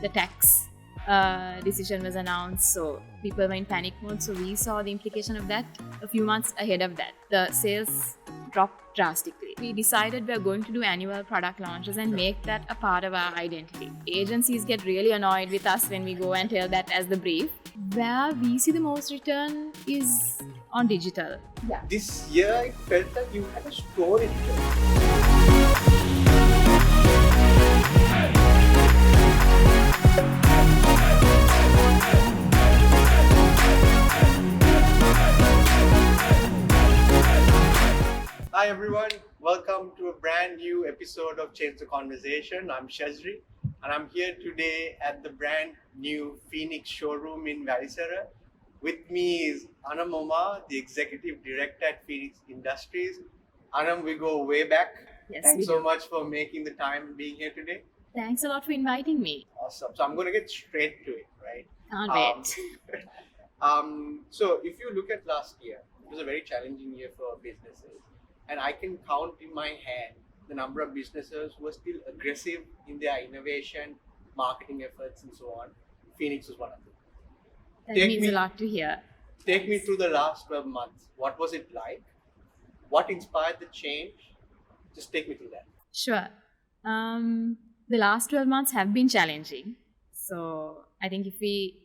the tax decision was announced, so people were in panic mode. So we saw the implication of that a few months ahead of that. The sales dropped drastically. We decided we're going to do annual product launches and make that a part of our identity. Agencies get really annoyed with us when we go and tell that as the brief. Where we see the most return is on digital. Yeah. This year it felt like you had a story to tell. Hi everyone, welcome to a brand new episode of Change the Conversation. I'm Shazri and I'm here today at the brand new Phoenix showroom in Varisara. With me is Anam Omar, the Executive Director at Phoenix Industries. Anam, we go way back. Yes, Thanks so much for making the time being here today. Thanks a lot for inviting me. Awesome. So I'm going to get straight to it, right? Can't wait. So if you look at last year, it was a very challenging year for businesses. And I can count in my hand the number of businesses who are still aggressive in their innovation, marketing efforts, and so on. Phoenix was one of them. That means a lot to hear. Take me through the last 12 months. What was it like? What inspired the change? Just take me through that. Sure. The last 12 months have been challenging. So I think if we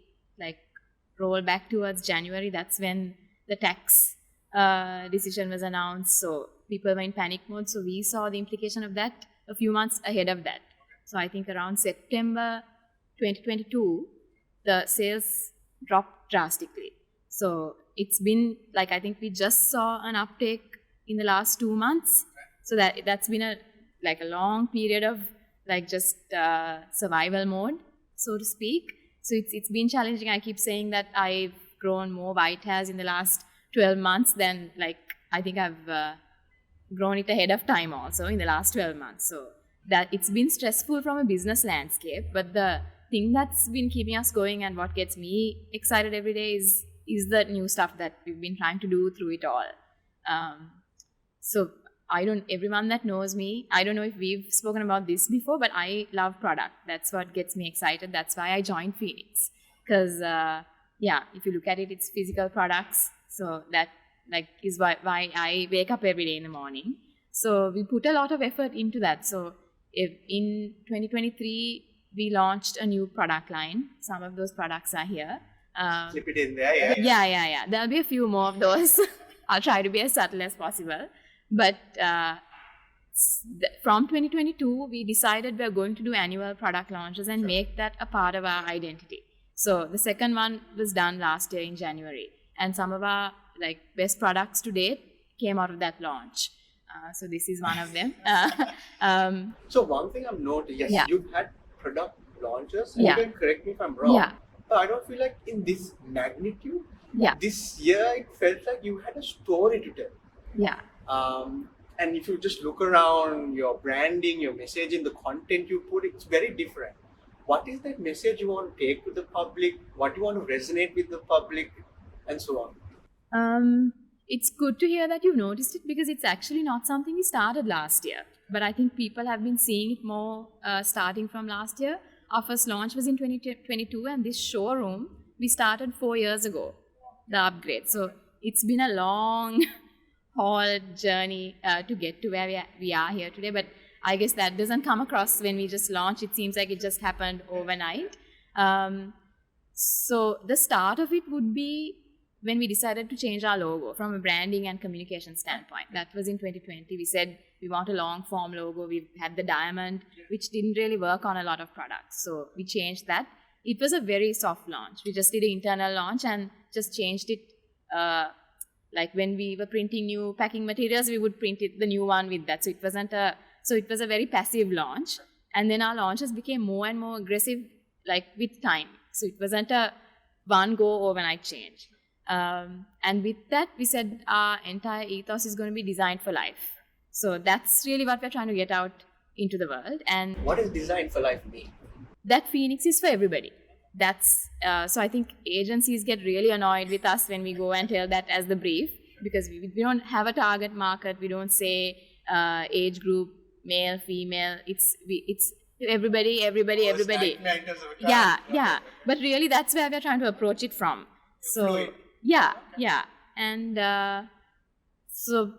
roll back towards January, that's when the tax decision was announced. So people were in panic mode. So we saw the implication of that a few months ahead of that. So I think around September 2022, the sales dropped drastically. So it's been I think we just saw an uptake in the last 2 months. So that's been a long period of just survival mode, so to speak. So it's been challenging. I keep saying that I've grown more white hairs in the last 12 months than I think I've grown it ahead of time also in the last 12 months. So that it's been stressful from a business landscape, but the thing that's been keeping us going and what gets me excited every day is the new stuff that we've been trying to do through it all. So everyone that knows me, I don't know if we've spoken about this before, but I love product. That's what gets me excited. That's why I joined Phoenix. Because, if you look at it, it's physical products. So that is why I wake up every day in the morning. So we put a lot of effort into that. So in 2023, we launched a new product line. Some of those products are here. Slip it in there, yeah? Yeah. There'll be a few more of those. I'll try to be as subtle as possible. But from 2022, we decided we're going to do annual product launches and make that a part of our identity. So the second one was done last year in January. And some of our best products to date came out of that launch. So this is one of them. So one thing I've noticed, you've had product launches. And Yeah. You can correct me if I'm wrong. Yeah. But I don't feel like in this magnitude. Yeah. This year, it felt like you had a story to tell. Yeah. And if you just look around your branding, your messaging, the content you put, it's very different. What is that message you want to take to the public? What do you want to resonate with the public? And so on. It's good to hear that you've noticed it because it's actually not something we started last year. But I think people have been seeing it more starting from last year. Our first launch was in 2022 and this showroom we started 4 years ago, the upgrade. So it's been a long haul journey to get to where we are here today. But I guess that doesn't come across when we just launch. It seems like it just happened overnight. So the start of it would be when we decided to change our logo from a branding and communication standpoint. That was in 2020. We said we want a long form logo. We had the diamond, which didn't really work on a lot of products. So we changed that. It was a very soft launch. We just did an internal launch and just changed it. When we were printing new packing materials, we would print the new one with that. So it was a very passive launch. And then our launches became more and more aggressive, with time. So it wasn't a one go overnight change. And with that, we said our entire ethos is going to be designed for life. So that's really what we're trying to get out into the world. And what does design for life mean? That Phoenix is for everybody. So I think agencies get really annoyed with us when we go and tell that as the brief, because we don't have a target market. We don't say age group, male, female. It's everybody. Nightmare in terms of a Yeah, task. yeah. But really, that's where we're trying to approach it from. So, Fluid. yeah, yeah. And so,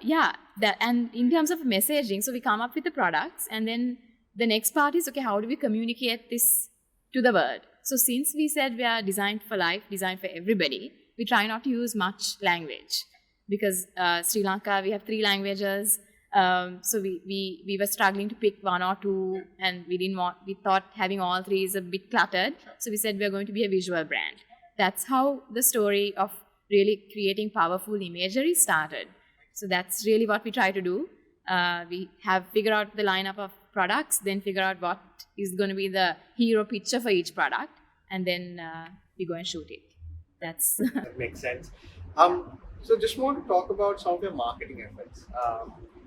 yeah, that. And in terms of messaging, so we come up with the products, and then the next part is okay, how do we communicate this to the world? So, since we said we are designed for life, designed for everybody, we try not to use much language because Sri Lanka, we have 3 languages. So we were struggling to pick 1 or 2, and we thought having all 3 is a bit cluttered. So we said we're going to be a visual brand. That's how the story of really creating powerful imagery started. So that's really what we try to do. We have figured out the lineup of products, then figure out what is going to be the hero picture for each product, and then we go and shoot it. That's That makes sense. So just want to talk about some of your marketing efforts.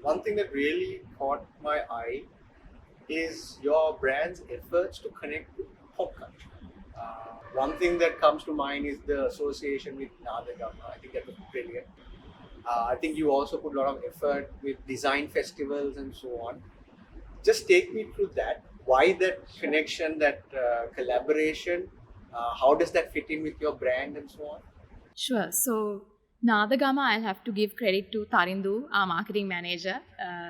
One thing that really caught my eye is your brand's efforts to connect with pop culture. One thing that comes to mind is the association with Nadagama. I think that was brilliant. I think you also put a lot of effort with design festivals and so on. Just take me through that. Why that connection, that collaboration? How does that fit in with your brand and so on? Sure. So Nadagama, I'll have to give credit to Tarindu, our marketing manager.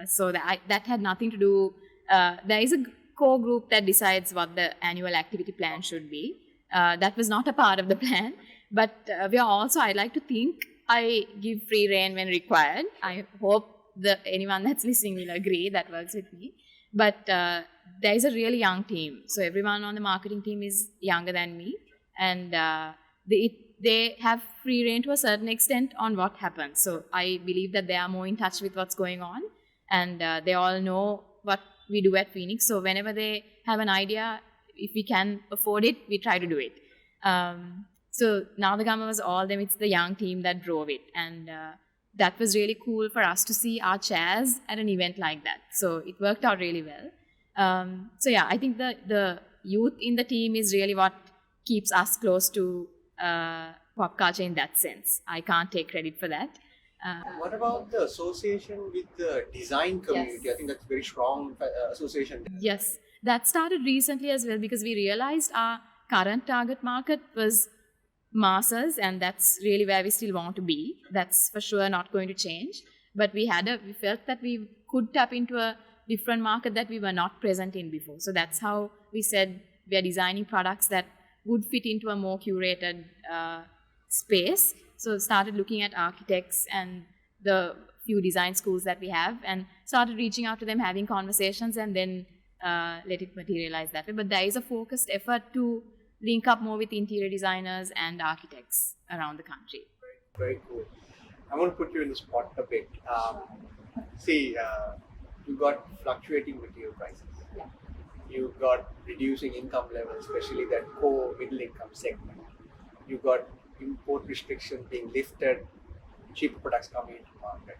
So that had nothing to do. There is a core group that decides what the annual activity plan should be. That was not a part of the plan, but we are also. I like to think I give free rein when required. I hope anyone that's listening will agree that works with me. But there is a really young team, so everyone on the marketing team is younger than me, and they have free reign to a certain extent on what happens. So I believe that they are more in touch with what's going on, and they all know what we do at Phoenix. So whenever they have an idea, if we can afford it, we try to do it. So now the Gama was all them. It's the young team that drove it, and that was really cool for us to see our chairs at an event like that. So it worked out really well. So yeah, I think the youth in the team is really what keeps us close to pop culture in that sense. I can't take credit for that. What about the association with the design community? Yes. I think that's a very strong association. Yes, that started recently as well because we realized our current target market was masses, and that's really where we still want to be. That's for sure not going to change. But we felt that we could tap into a different market that we were not present in before. So that's how we said we are designing products that would fit into a more curated space. So started looking at architects and the few design schools that we have, and started reaching out to them, having conversations, and then let it materialize that way. But there is a focused effort to link up more with interior designers and architects around the country. Very cool. I want to put you in the spot a bit. See, you got fluctuating material prices. Yeah. You got reducing income levels, especially that core middle income segment. You got import restrictions being lifted, cheaper products coming into market.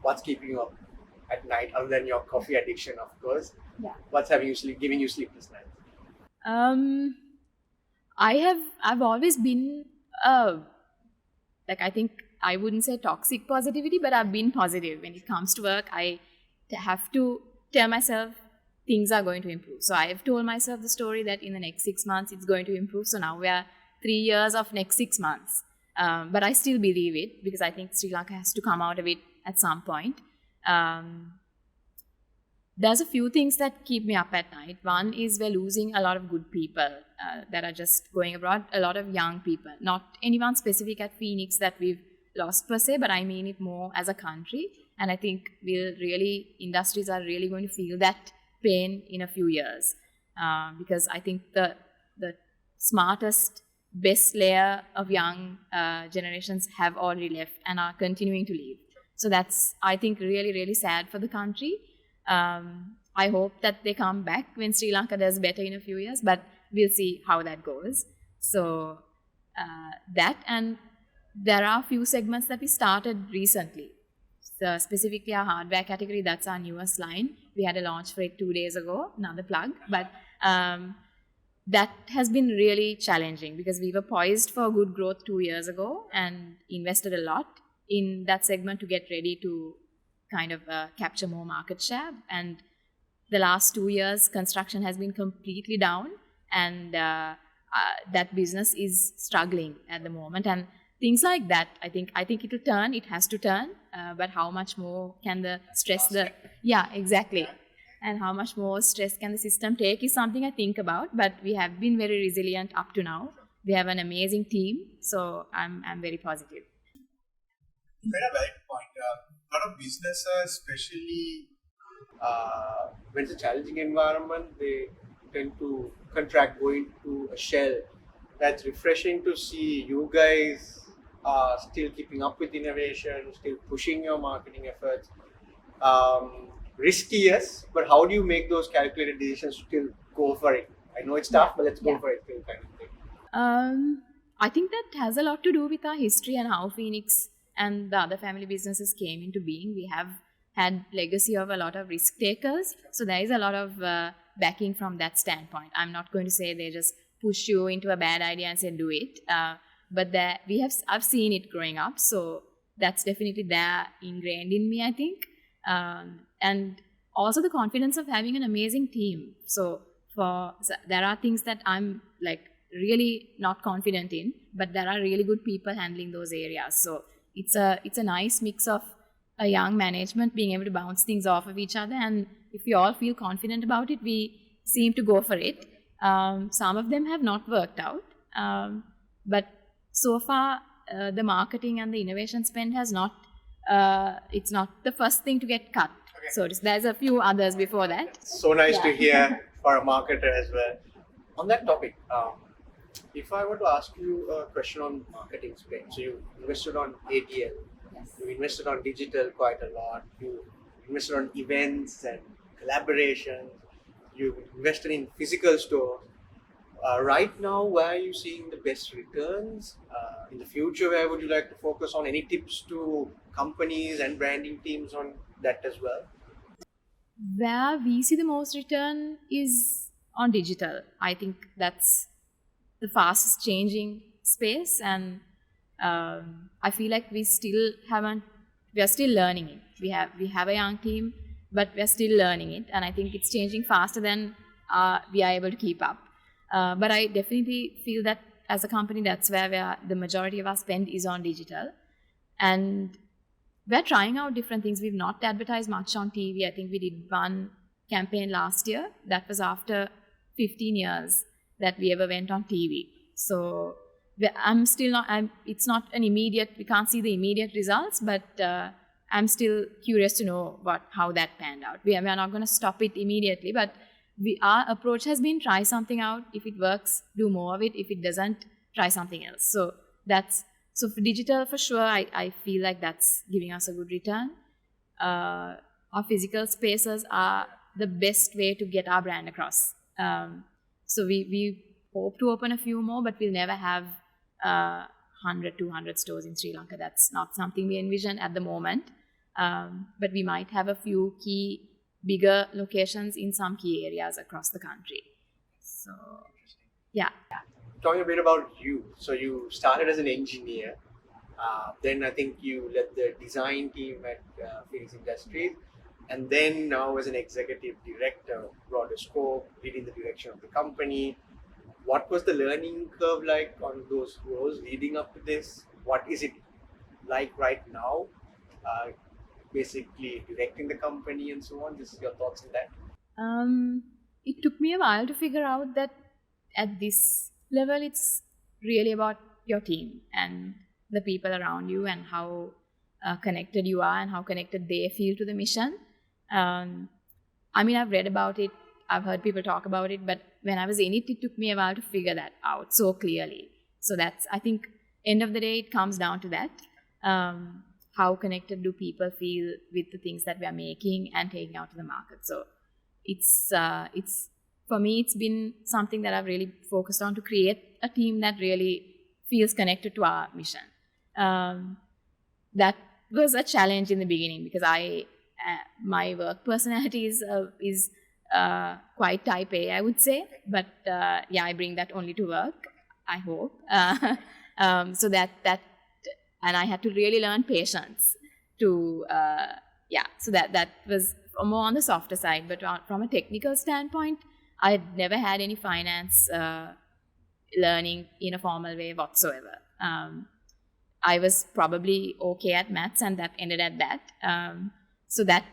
What's keeping you up at night other than your coffee addiction, of course? Yeah. What's giving you sleepless nights? I've always been I think I wouldn't say toxic positivity, but I've been positive when it comes to work. I have to tell myself things are going to improve. So I've told myself the story that in the next 6 months it's going to improve. So now we are 3 years of next 6 months. But I still believe it because I think Sri Lanka has to come out of it at some point. There's a few things that keep me up at night. One is we're losing a lot of good people that are just going abroad, a lot of young people. Not anyone specific at Phoenix that we've lost per se, but I mean it more as a country. And I think industries are really going to feel that pain in a few years because I think the smartest, best layer of young generations have already left and are continuing to leave. So that's, I think, really, really sad for the country. I hope that they come back when Sri Lanka does better in a few years, but we'll see how that goes. So that, and there are a few segments that we started recently. So specifically our hardware category, that's our newest line. We had a launch for it 2 days ago, another plug, but that has been really challenging because we were poised for good growth 2 years ago and invested a lot in that segment to get ready to kind of capture more market share. And the last 2 years construction has been completely down, and that business is struggling at the moment, and things like that. I think it'll turn. It has to turn. But how much more can the stress the yeah, exactly, and how much more stress can the system take is something I think about. But we have been very resilient up to now. We have an amazing team, so I'm very positive. Very valid point. A lot of businesses, especially when it's a challenging environment, they tend to contract, go into a shell. That's refreshing to see you guys are still keeping up with innovation, still pushing your marketing efforts. Risky, yes, but how do you make those calculated decisions to still go for it? I know it's tough, but let's go for it still, kind of thing. I think that has a lot to do with our history and how Phoenix and the other family businesses came into being. We have had legacy of a lot of risk takers, so there is a lot of backing from that standpoint. I'm not going to say they just push you into a bad idea and say do it, but that I've seen it growing up, so that's definitely there ingrained in me, I think, and also the confidence of having an amazing team. So there are things that I'm like really not confident in, but there are really good people handling those areas. So it's a nice mix of a young management being able to bounce things off of each other, and if we all feel confident about it, we seem to go for it. Some of them have not worked out, but so far the marketing and the innovation spend has not. It's not the first thing to get cut. Okay. So there's a few others before that. So nice to hear for a marketer as well. On that topic, if I were to ask you a question on marketing spend, so you invested on ATL, you invested on digital quite a lot, you invested on events and collaborations, you invested in physical stores. Right now, where are you seeing the best returns? In the future, where would you like to focus on? Any tips to companies and branding teams on that as well? Where we see the most return is on digital. I think that's the fastest changing space, and I feel like we are still learning it. We have a young team, but we're still learning it, and I think it's changing faster than we are able to keep up. But I definitely feel that as a company, that's where the majority of our spend is on digital, and we're trying out different things. We've not advertised much on TV. I think we did one campaign last year. That was after 15 years that we ever went on TV. So I'm still not. It's not an immediate. We can't see the immediate results, but I'm still curious to know how that panned out. We are not going to stop it immediately, but our approach has been try something out. If it works, do more of it. If it doesn't, try something else. So for digital, for sure, I feel like that's giving us a good return. Our physical spaces are the best way to get our brand across. So we hope to open a few more, but we'll never have 100, 200 stores in Sri Lanka. That's not something we envision at the moment. But we might have a few bigger locations in some key areas across the country. So, yeah. Talking a bit about you. So you started as an engineer. Then I think you led the design team at Phoenix Industries. And then now as an executive director, broader scope, leading the direction of the company. What was the learning curve like on those roles leading up to this? What is it like right now? Basically directing the company and so on. Just your thoughts on that. It took me a while to figure out that at this level, it's really about your team and the people around you and how connected you are and how connected they feel to the mission. I mean, I've read about it, I've heard people talk about it, but when I was in it, it took me a while to figure that out so clearly. So that's, I think, end of the day, it comes down to that. How connected do people feel with the things that we are making and taking out to the market? So it's for me, it's been something that I've really focused on to create a team that really feels connected to our mission. That was a challenge in the beginning because my work personality is quite type A, I would say. But I bring that only to work, I hope. So that and I had to really learn patience to so that was more on the softer side. But from a technical standpoint, I had never had any finance learning in a formal way whatsoever. I was probably okay at maths, and that ended at that. So that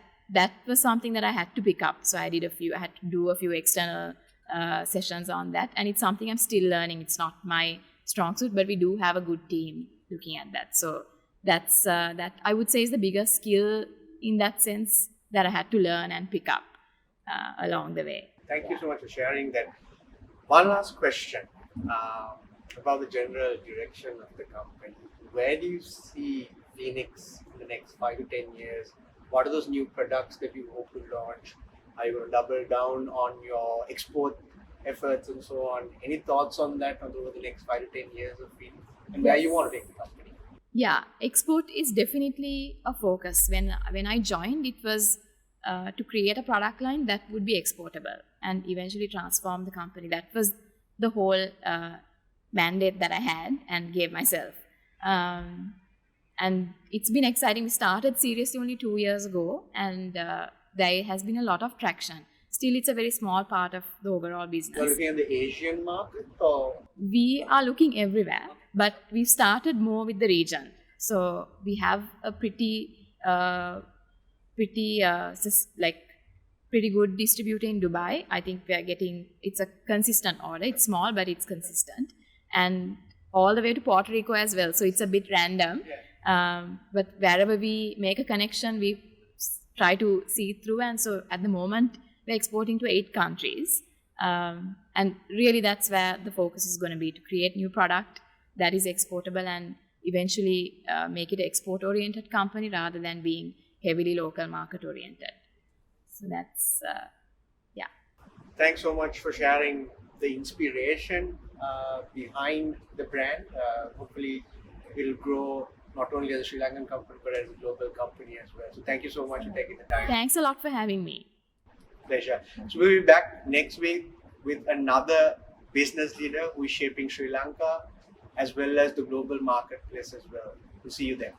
was something that I had to pick up. So I had to do a few external sessions on that, and it's something I'm still learning. It's not my strong suit, but we do have a good team looking at that. So that's that I would say is the biggest skill in that sense that I had to learn and pick up along the way. Thank you so much for sharing that. One last question about the general direction of the company. Where do you see Phoenix in the next 5 to 10 years? What are those new products that you hope to launch? Are you going to double down on your export efforts and so on? Any thoughts on that over the next 5 to 10 years of Phoenix? And where you want to take the company? Yeah, export is definitely a focus. When I joined, it was to create a product line that would be exportable and eventually transform the company. That was the whole mandate that I had and gave myself. And it's been exciting. We started seriously only 2 years ago, and there has been a lot of traction. Still, it's a very small part of the overall business. You're looking at the Asian market, or? We are looking everywhere, but we've started more with the region. So we have a pretty good distributor in Dubai. I think it's a consistent order. It's small, but it's consistent. And all the way to Puerto Rico as well. So it's a bit random. But wherever we make a connection, we try to see it through. And so at the moment, we're exporting to 8 countries. And really that's where the focus is going to be, to create new product that is exportable and eventually make it an export-oriented company rather than being heavily local market-oriented. So that's, yeah. Thanks so much for sharing the inspiration behind the brand. Hopefully it'll grow not only as a Sri Lankan company, but as a global company as well. So thank you so much for taking the time. Thanks a lot for having me. Pleasure. So we'll be back next week with another business leader who is shaping Sri Lanka as well as the global marketplace as well. We'll see you there.